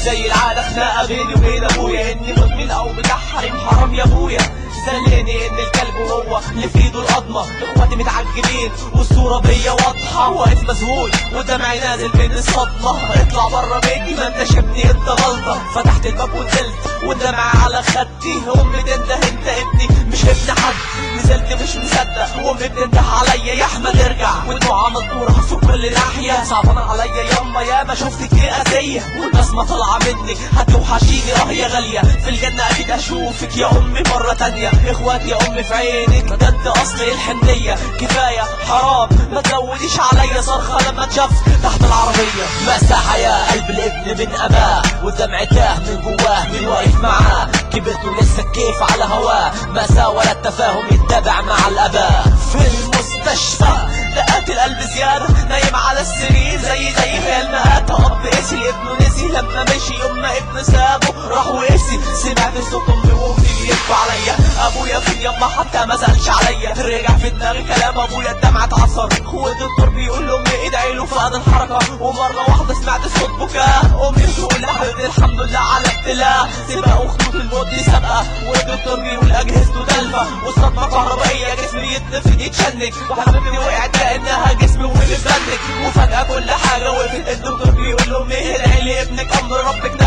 زي العادة خناقة بيني وبين ابويا اني مدمن او بتاع حرام يا ابويا. زلني ان الكلب هو اللي في ايده القضمة. اخواتي متعجبين والصورة بيا واضحة. واقف مذهول ودمعي نازل من الصدمة. اطلع برا بيتي ما انتش ابني انت غلطة. فتحت الباب ونزلت والدمع على خدي. امي تنده انت ابني مش ابن حد. نزلت مش مصدق وامي بتنده عليا يا احمد ارجع. ودموعها مطورة في كل ناحية. صعبان عليا ياما ياما شفت كتير اذية والبسمة طالعة منك هتوحشيني يا غالية. في الجنة اكيد اشوفك يا امي مرة تانية. اخواتي يا امي في عينك ده انت اصل الحنية. كفاية حرام ما تزوديش عليا صرخة لما تشاف تحت العربية. مساحة يا قلب الابن من اباه والدمع تاه من جواه مين واقف معاه. كبرت ولسه كيف على هواه. مسا ولا التفاهم يتبع مع الاباء. في المستشفى دقات القلب زيادة نايم على السرير زي خيال مآت. اب قسي ابنه نسي لما مشي يوم ما ابنه سابه راح وقسي. سمعت صوت امي وامي بيبكوا عليا. ابويا فين يما حتى ما سألش عليا. رجع في دماغي كلام ابويا الدمعة اتعصر. والدكتور بيقول لامي ادعي له فقد الحركة. ومرة واحدة سمعت صوت بكاء. امي بتقول يا حبيبتي الحمد لله على ابتلاء. سباق وخطوط الموت دي سابقة. والدكتور بيقول اجهزته تلفة وصدمة كهربائية جسمي يتنفد يتشنج. وحبيبتي وقعت كأنها جسمي وهي بتبنك. وفجأة كل حاجة وقفت. الدكتور بيقول لامي ادعي لي ابنك امر ربك